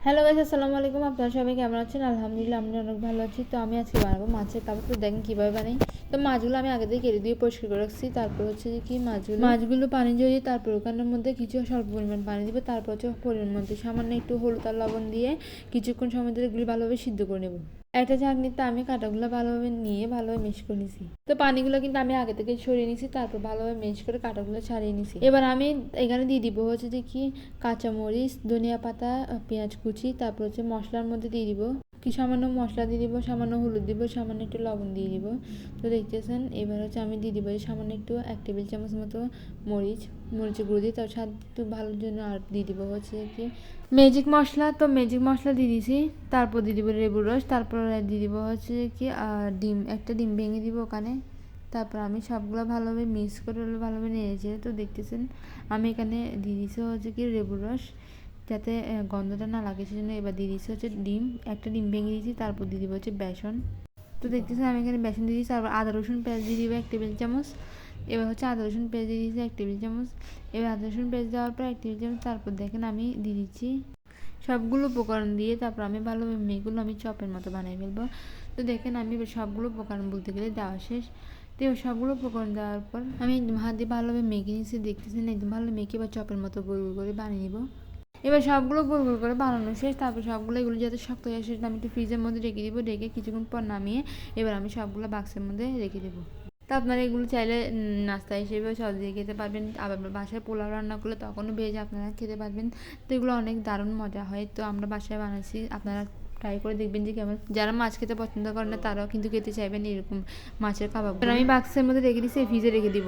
Hello guys, আসসালামু আলাইকুম। আপনারা সবাই কেমন আছেন? আলহামদুলিল্লাহ আমি অনেক ভালো আছি। তো আমি আজকে বানাবো মাছের কাবাব। তো দেখেন কীভাবে বানাই। তো মাছগুলো আমি আগে থেকে কেটে দিয়ে পরিষ্কার করে রাখছি। তারপর হচ্ছে যে কি মাছগুলো পানি ঝরিয়ে তারপর ওখানের মধ্যে কিছু স্বল্প পরিমাণ পানি দিব। তারপর হচ্ছে পরিমাণ মধ্যে সামান্য একটু হলুদ আর লবণ দিয়ে কিছুক্ষণ সময় ধরে এগুলি ভালোভাবে সিদ্ধ করে নেব। একটা চাটনিতে আমি কাঁটাগুলো ভালোভাবে নিয়ে ভালোভাবে মিক্স করে নিছি। তো পানিগুলো কিন্তু আমি আগে থেকে সরিয়ে নিছি, তারপর ভালোভাবে মিক্স করে কাঁটাগুলো ছাড়িয়ে নিছি। এবার আমি এখানে দিয়ে দিব হচ্ছে যে কি কাঁচামরিচ, ধনিয়া পাতা, পেঁয়াজ কুচি, তারপর হচ্ছে মশলার মধ্যে দিয়ে দিব কি সামান্য মশলা দিয়ে দিব, সামান্য হলুদ দিব, সামান্য একটু লবণ দিয়ে দিব। তো দেখতেছেন এবার হচ্ছে আমি দিয়ে দিব সামান্য একটু 1 টেবিল চামচ মতো মরিচের গুঁড়ো দিয়ে, তার স্বাদ একটু ভালোর জন্য আর দিয়ে দিব হচ্ছে কি ম্যাজিক মশলা। তো ম্যাজিক মশলা দিয়ে দিছি। তারপর দিয়ে দিব লেবুর রস, তারপর দিয়ে দিব হচ্ছে কি একটা ডিম ভেঙে দিব ওখানে। তারপর আমি সবগুলো ভালোভাবে মিক্স করে ভালোভাবে নিয়েছি। তো দেখতেছেন আমি এখানে দিয়ে দিচ্ছি হচ্ছে কি লেবুর রস, যাতে গন্ধটা না লাগে সেজন্য। এবার দিয়ে দিচ্ছি হচ্ছে একটা ডিম ভেঙে দিয়েছি। তারপর দিয়ে দিব হচ্ছে বেসন। তো দেখতেছেন আমি এখানে বেসন দিয়ে দিচ্ছি। তারপর আদা রসুন পেঁয়াজ দিয়ে দিব 1 টেবিল চামচ। এবার হচ্ছে আদা রসুন পেঁয়াজ দিয়ে দিচ্ছি 1 টেবিল চামচ। এবার আদা রসুন পেঁয়াজ দেওয়ার পর 1 টেবিল চামচ। তারপর দেখেন আমি দিয়ে দিচ্ছি সবগুলো উপকরণ দিয়ে। তারপর আমি ভালোভাবে মেয়েগুলো আমি চপের মতো বানিয়ে ফেলবো। তো দেখেন আমি এবার সবগুলো উপকরণ বলতে গেলে দেওয়া শেষ। তো এবার সবগুলো উপকরণ দেওয়ার পর আমি হাত দিয়ে ভালোভাবে মেখে নিচ্ছি। দেখতেছেন একদম ভালো মেখে এবার চপের মতো গোল গোল করে বানিয়ে নিব। এবার সবগুলো গোল গোল করে বানানো শেষ। তারপর সবগুলো এগুলো যাতে শক্ত হয়ে আসে সেটা আমি একটু ফ্রিজের মধ্যে রেখে দিব। রেখে কিছুক্ষণ পর নামিয়ে এবার আমি সবগুলো বাক্সের মধ্যে রেখে দেবো। তো আপনারা এগুলো চাইলে নাস্তা হিসেবে সস দিয়ে খেতে পারবেন। আবার বাসায় পোলাও রান্না করলে তখনও ভেজে আপনারা খেতে পারবেন। তো এগুলো অনেক দারুণ মজা হয়। তো আমরা বাসায় বানাচ্ছি, আপনারা ট্রাই করে দেখবেন যে কেমন। যারা মাছ খেতে পছন্দ করেন না তারাও কিন্তু খেতে চাইবেন এরকম মাছের কাবাব। আমি বাক্সের মধ্যে রেখে দিচ্ছি, ফ্রিজে রেখে দিব।